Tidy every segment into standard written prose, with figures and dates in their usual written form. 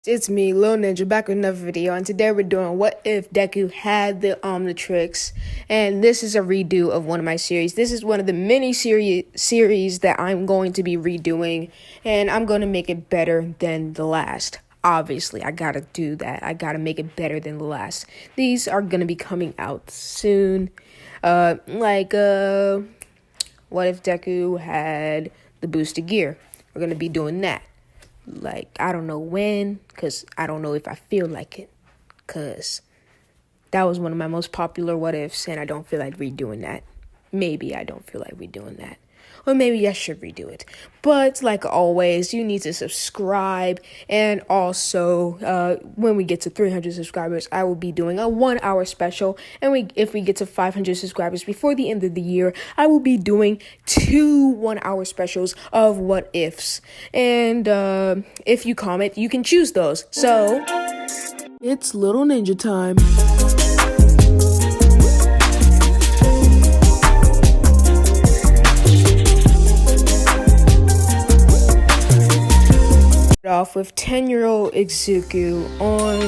It's me, Lil Ninja, back with another video, and today we're doing What If Deku Had the Omnitrix, and this is a redo of one of my series. This is one of the mini series that I'm going to be redoing, and I'm going to make it better than the last. Obviously, I gotta do that. I gotta make it better than the last. These are gonna be coming out soon. What if Deku had the boosted gear? We're gonna be doing that. I don't know when, because I don't know if I feel like it, because that was one of my most popular what ifs, and I don't feel like redoing that. Maybe I don't feel like redoing that, or maybe I should redo it. But like always, you need to subscribe, and also when we get to 300 subscribers, I will be doing a 1 hour special, and if we get to 500 subscribers before the end of the year, I will be doing 2 1 hour specials of what ifs. And if you comment, you can choose those. So it's Little Ninja time. Off with 10-year-old Izuku on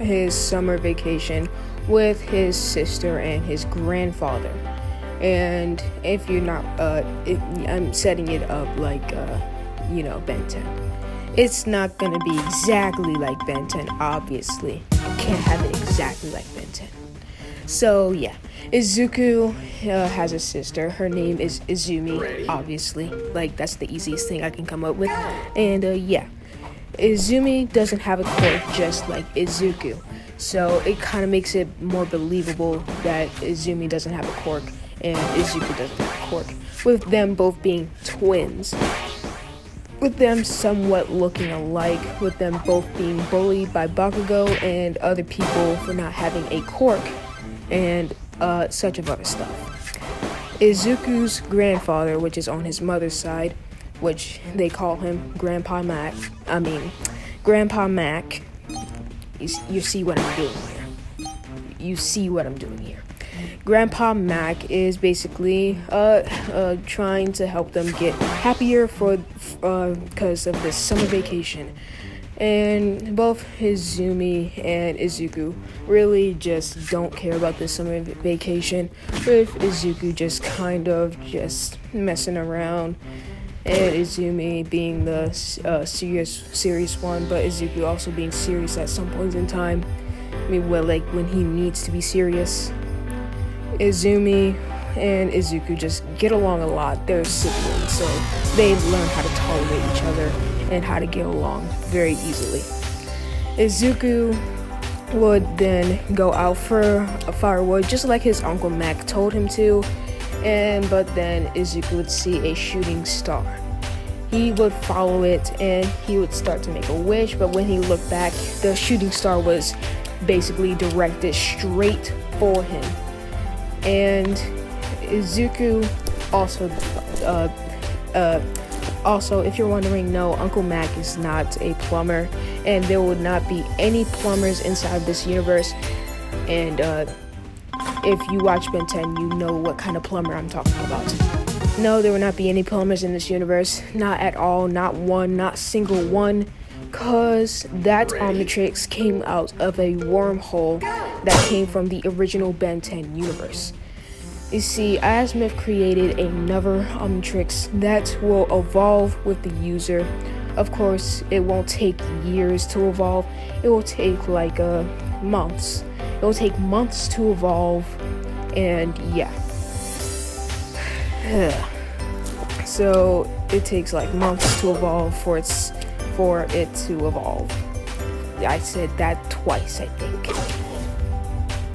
his summer vacation with his sister and his grandfather. And if you're not I'm setting it up like Ben 10. It's not gonna be exactly like Ben 10, obviously. Can't have it exactly like Ben 10. So yeah, Izuku has a sister. Her name is Izumi, obviously. That's the easiest thing I can come up with. And Izumi doesn't have a quirk just like Izuku. So it kind of makes it more believable that Izumi doesn't have a quirk and Izuku doesn't have a quirk, with them both being twins. With them somewhat looking alike, with them both being bullied by Bakugo and other people for not having a quirk, and such of other stuff. Izuku's grandfather, which is on his mother's side, which they call him Grandpa Mac. You see what I'm doing here. Grandpa Mac is basically trying to help them get happier because of this summer vacation. And both Izumi and Izuku really just don't care about this summer vacation, with Izuku just kind of just messing around, and Izumi being the serious one, but Izuku also being serious at some points in time. When he needs to be serious. Izumi and Izuku just get along a lot. They're siblings, so they learn how to tolerate each other and how to get along very easily. Izuku would then go out for a firewood just like his Uncle Mac told him to, but then Izuku would see a shooting star. He would follow it and he would start to make a wish, but when he looked back, the shooting star was basically directed straight for him. And Izuku also, if you're wondering, no, Uncle Mac is not a plumber, and there would not be any plumbers inside this universe. And if you watch Ben 10, you know what kind of plumber I'm talking about. No, there will not be any plumbers in this universe. Not at all. Not one. Not single one. Because that Omnitrix came out of a wormhole that came from the original Ben 10 universe. You see, Asmith created another Omnitrix that will evolve with the user. Of course, it won't take years to evolve. It will take months. It will take months to evolve, and yeah. So it takes months to evolve for it to evolve. I said that twice, I think.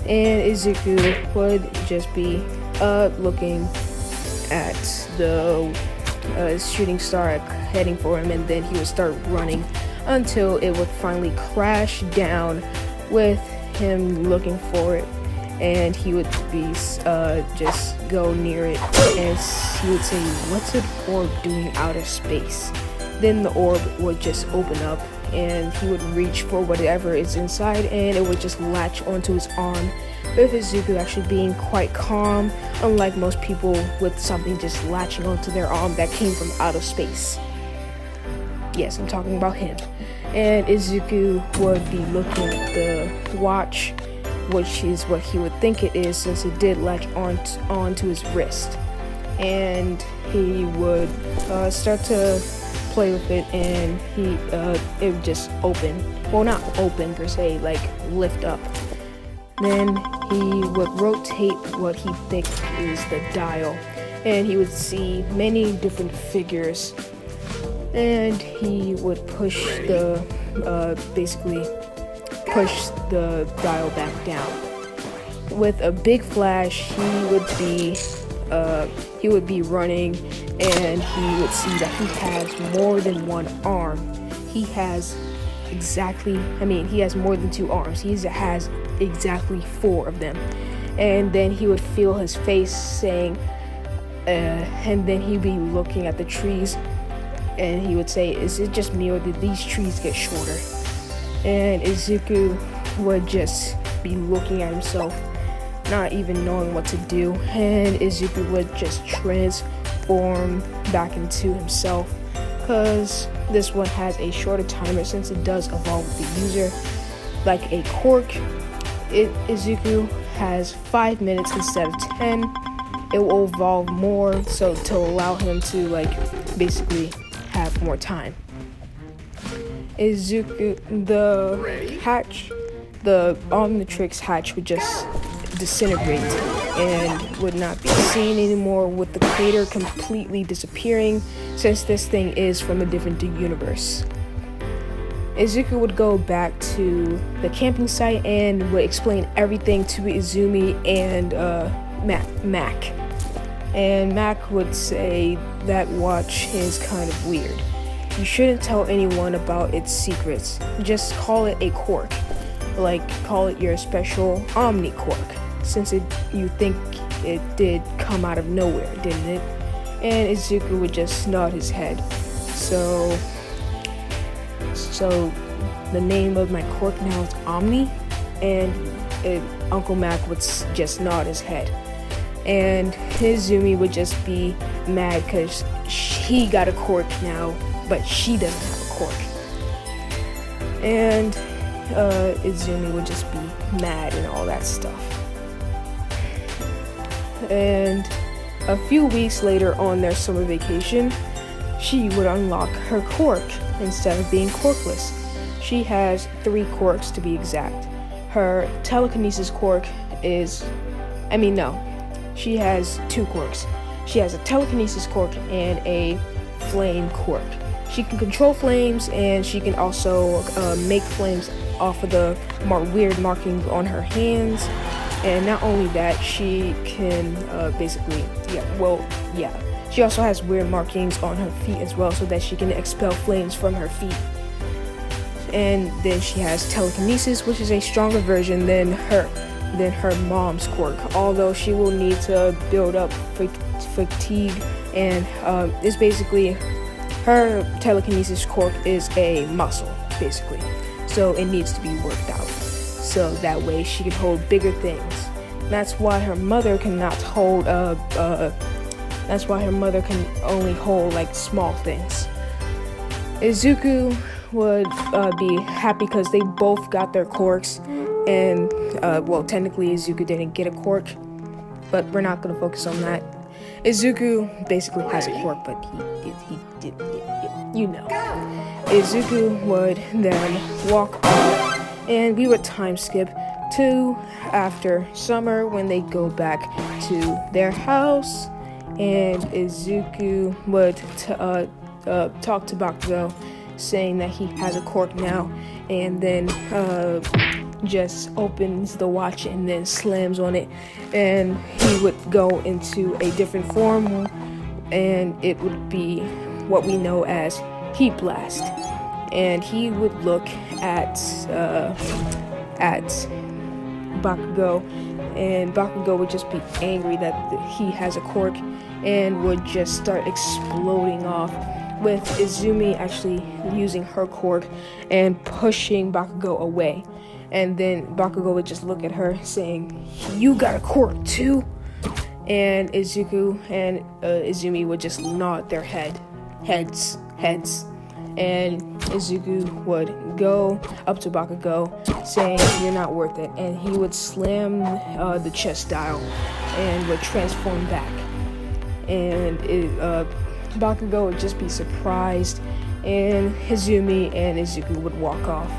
And Izuku would just be looking at the shooting star heading for him, and then he would start running until it would finally crash down with him looking for it, and he would be just go near it, and he would say, "What's an orb doing out of space?" Then the orb would just open up, and he would reach for whatever is inside, and it would just latch onto his arm, with Izuku actually being quite calm, unlike most people with something just latching onto their arm that came from outer space. Yes, I'm talking about him. And Izuku would be looking at the watch, which is what he would think it is, since it did latch onto his wrist. And he would start to play with it, and it would just open. Well, not open per se, like lift up. Then he would rotate what he thinks is the dial, and he would see many different figures. And he would push basically push the dial back down. With a big flash, he would be running, and he would see that he has more than one arm. He has more than two arms. He has exactly 4 of them. And then he would feel his face saying, and then he'd be looking at the trees, and he would say, is it just me, or did these trees get shorter? And Izuku would just be looking at himself, not even knowing what to do, and Izuku would just transform back into himself, because this one has a shorter timer since it does evolve with the user. Like a cork, Izuku has 5 minutes instead of 10. It will evolve more, so to allow him to basically have more time. Izuku, the omnitrix hatch would just disintegrate and would not be seen anymore, with the crater completely disappearing, since this thing is from a different universe. Izuku would go back to the camping site and would explain everything to Izumi and Mac. And Mac would say that watch is kind of weird. You shouldn't tell anyone about its secrets. Just call it a quirk. Call it your special Omni quirk, since you think it did come out of nowhere, didn't it? And Izuku would just nod his head. So the name of my quirk now is Omni, and Uncle Mac would just nod his head. And Izumi would just be mad because he got a quirk now, but she doesn't have a quirk. And Izumi would just be mad and all that stuff. And a few weeks later, on their summer vacation, she would unlock her quirk instead of being quirkless. She has 3 quirks to be exact. Her telekinesis quirk she has 2 quirks. She has a telekinesis quirk and a flame quirk. She can control flames, and she can also make flames off of the weird markings on her hands. And not only that, she can she also has weird markings on her feet as well, so that she can expel flames from her feet. And then she has telekinesis, which is a stronger version than her mom's quirk, although she will need to build up fatigue, and it's basically, her telekinesis quirk is a muscle, basically, so it needs to be worked out, so that way she can hold bigger things. That's why her mother cannot hold that's why her mother can only hold small things. Izuku would be happy because they both got their quirks, and technically Izuku didn't get a quirk, but we're not going to focus on that. Izuku basically has a quirk, but he did, Izuku would then walk off, and we would time skip to after summer, when they go back to their house, and Izuku would talk to Bakugo, saying that he has a quirk now, and then just opens the watch and then slams on it, and he would go into a different form, and it would be what we know as Heat Blast. And he would look at Bakugo, and Bakugo would just be angry that he has a quirk, and would just start exploding off, with Izumi actually using her quirk and pushing Bakugo away. And then Bakugo would just look at her, saying, "You got a quirk too?" And Izuku and Izumi would just nod their heads. and Izuku would go up to Bakugo saying, "You're not worth it," and he would slam the chest dial and would transform back. And Bakugo would just be surprised, and Izumi and Izuku would walk off.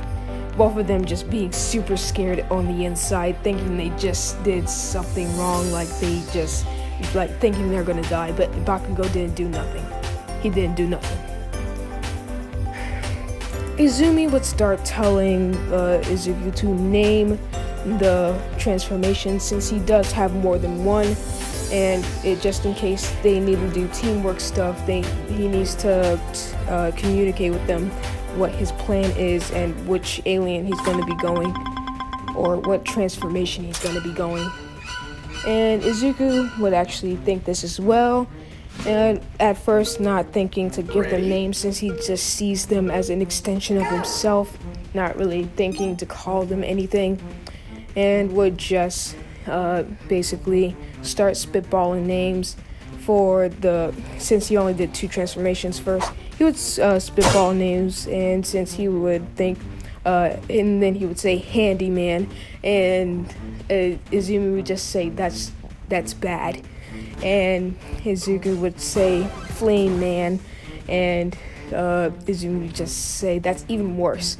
Both of them just being super scared on the inside, thinking they just did something wrong, like thinking they're gonna die, but Bakugo didn't do nothing. He didn't do nothing. Izumi would start telling Izuku to name the transformation, since he does have more than one, and just in case they need to do teamwork stuff, he needs to communicate with them what his plan is and which alien he's going to be going, or what transformation he's going to be going. And Izuku would actually think this as well, and at first not thinking to give them names, since he just sees them as an extension of himself, not really thinking to call them anything, and would just basically start spitballing names since he only did 2 transformations first. He would spitball names, and since he would think, and then he would say handyman, and Izumi would just say that's bad, and Izuku would say flame man, and Izumi would just say that's even worse,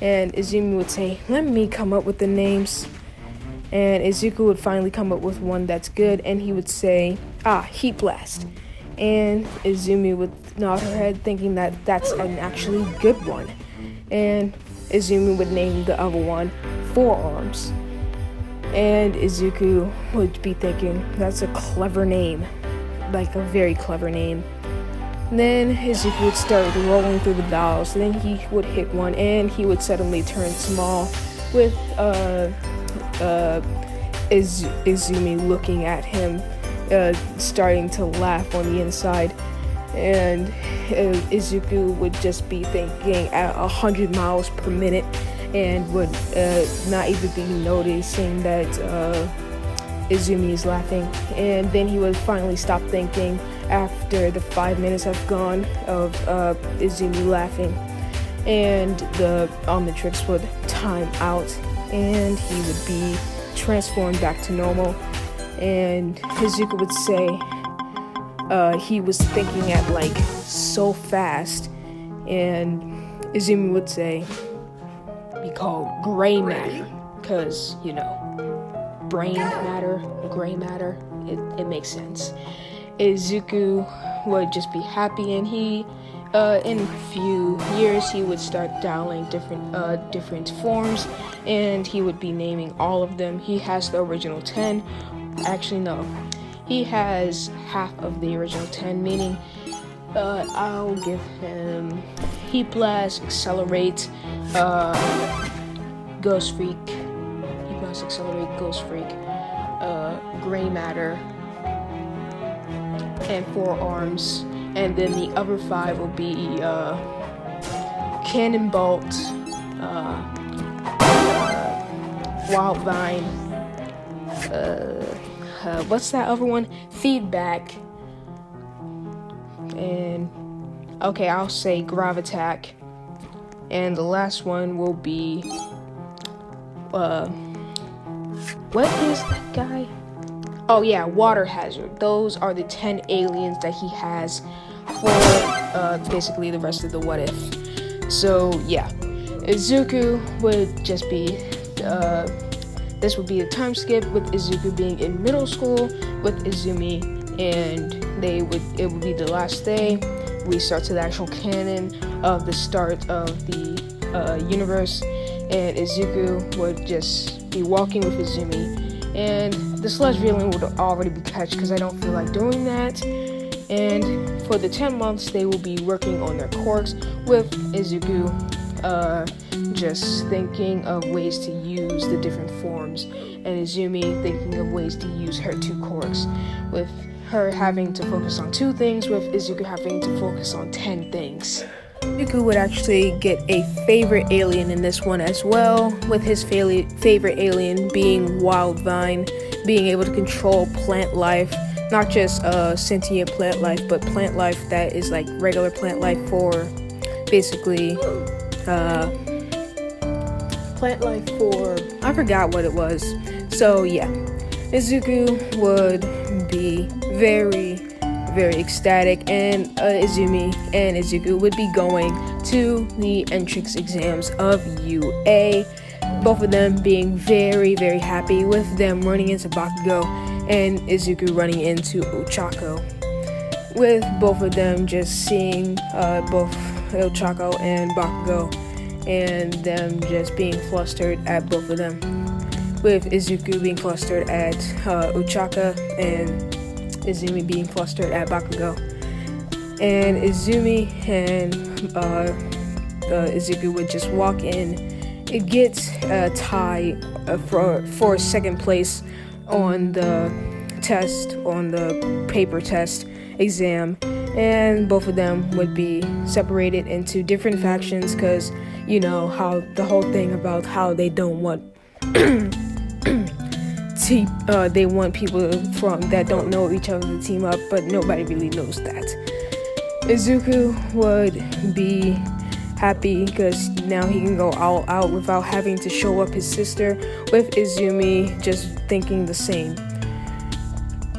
and Izumi would say, "Let me come up with the names." And Izuku would finally come up with one that's good, and he would say, heat blast. And Izumi would nod her head, thinking that that's an actually good one. And Izumi would name the other one forearms. And Izuku would be thinking, that's a clever name, like a very clever name. And then Izuku would start rolling through the dials, and then he would hit one, and he would suddenly turn small, with Izumi looking at him, starting to laugh on the inside, and Izuku would just be thinking at 100 miles per minute, and would not even be noticing that Izumi is laughing. And then he would finally stop thinking after the 5 minutes have gone of Izumi laughing, and the omnitrix would time out, and he would be transformed back to normal. And Izuku would say he was thinking at like so fast, and Izumi would say be called gray matter, because brain matter, gray matter, it makes sense. Izuku would just be happy, and he in a few years he would start dialing different forms, and he would be naming all of them. He has the original 10. Actually, no, he has half of the original 10, meaning I'll give him Heat Blast, Accelerate, Ghost Freak, Heat Blast, Accelerate, Ghost Freak, Gray Matter, and Forearms. And then the other 5 will be Cannon Bolt, Wild Vine, what's that other one? Feedback. And okay, I'll say Gravitack. And the last one will be what is that guy? Oh yeah, Water Hazard. Those are the 10 aliens that he has for basically the rest of the What If. So yeah, Izuku would just be this would be a time skip with Izuku being in middle school with Izumi, and it would be the last day. We start to the actual canon of the start of the universe, and Izuku would just be walking with Izumi, and the sludge villain would already be catched because I don't feel like doing that. And for the 10 months, they will be working on their quirks with Izuku, just thinking of ways to use the different forms, and Izumi thinking of ways to use her 2 quirks, with her having to focus on 2 things, with Izuku having to focus on 10 things. Izuku would actually get a favorite alien in this one as well, with his favorite alien being Wild Vine, being able to control plant life, not just sentient plant life, but plant life that is like regular plant life for basically plant life for, I forgot what it was. So yeah, Izuku would be very, very ecstatic, and Izumi and Izuku would be going to the entrance exams of UA. Both of them being very, very happy with them running into Bakugo and Izuku running into Ochako. With both of them just seeing both Ochako and Bakugo, and them just being flustered at both of them. With Izuku being flustered at Ochako and Izumi being flustered at Bakugo. And Izumi and Izuku would just walk in. It gets a tie for second place on the test, on the paper test exam, and both of them would be separated into different factions, because you know how the whole thing about how they don't want they want people from that don't know each other to team up, but nobody really knows that. Izuku would be happy because now he can go all out without having to show up his sister, with Izumi just thinking the same.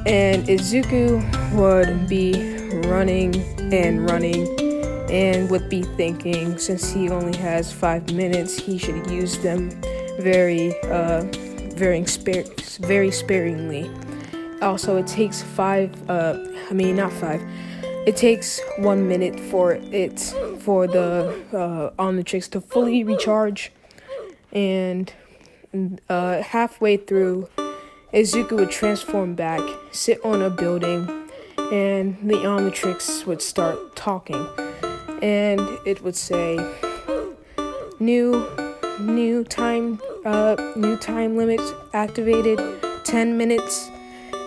And Izuku would be running and would be thinking, since he only has 5 minutes, he should use them very sparingly. Also, it takes it takes 1 minute for the omnitrix to fully recharge, and halfway through, Izuku would transform back, sit on a building, and the omnitrix would start talking, and it would say, new time limit activated, 10 minutes,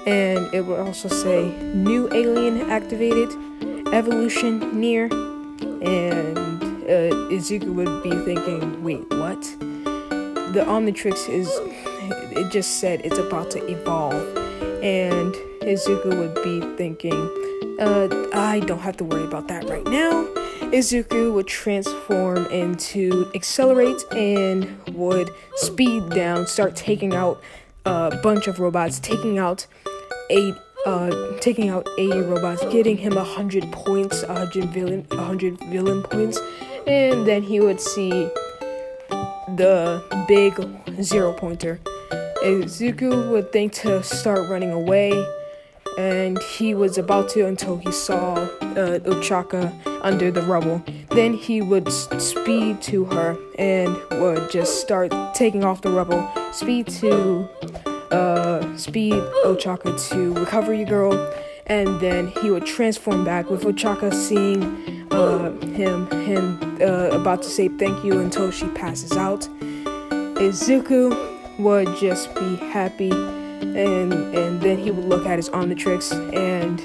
and it would also say, new alien activated, evolution near, and Izuku would be thinking, wait, what? The omnitrix it just said it's about to evolve, and Izuku would be thinking, I don't have to worry about that right now. Izuku would transform into accelerate and would speed down, start taking out a bunch of robots, taking out 80 robots, getting him 100 points, 100 villain points, and then he would see the big 0-pointer. Izuku would think to start running away, and he was about to until he saw Ochako under the rubble. Then he would speed to her and would just start taking off the rubble. Speed Ochako to Recovery Girl, and then he would transform back with Ochako seeing him about to say thank you until she passes out. Izuku would just be happy, and then he would look at his omnitrix, and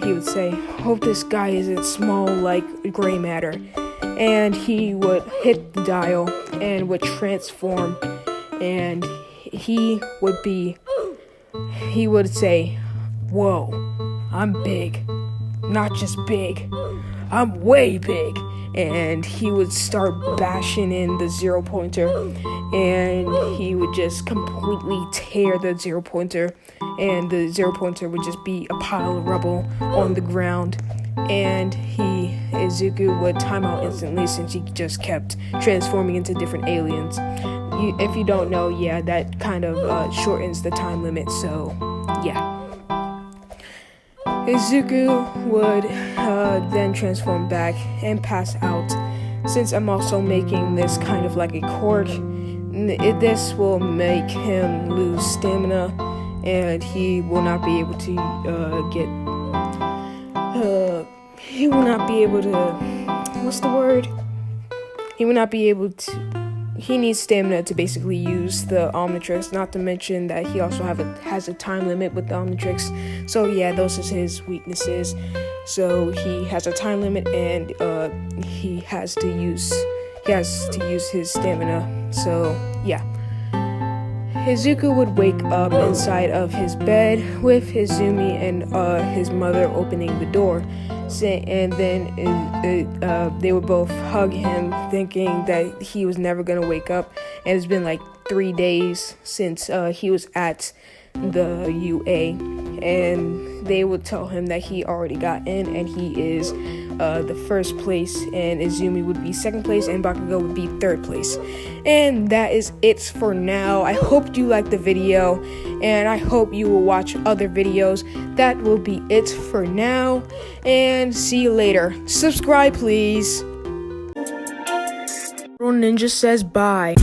he would say, hope this guy isn't small like gray matter. And he would hit the dial and would transform, and he would say, whoa, I'm big. Not just big, I'm way big. And he would start bashing in the 0-pointer, and he would just completely tear the 0-pointer, and the 0-pointer would just be a pile of rubble on the ground, and Izuku would time out instantly since he just kept transforming into different aliens. If you don't know, yeah, that kind of shortens the time limit, so yeah. Izuku would then transform back and pass out. Since I'm also making this kind of like a quirk, this will make him lose stamina, and he will not be able to he needs stamina to basically use the omnitrix, not to mention that he also has a time limit with the omnitrix. So yeah, those are his weaknesses. So he has a time limit, and he has to use his stamina. So yeah. Izuku would wake up inside of his bed with Izumi and his mother opening the door. and then they would both hug him, thinking that he was never gonna wake up. And it's been like 3 days since he was at the UA, and they would tell him that he already got in and he is the first place, and Izumi would be second place and Bakugo would be third place. And that is it for now. I hope you liked the video, and I hope you will watch other videos. That will be it for now, and see you later. Subscribe, please. Ninja says bye.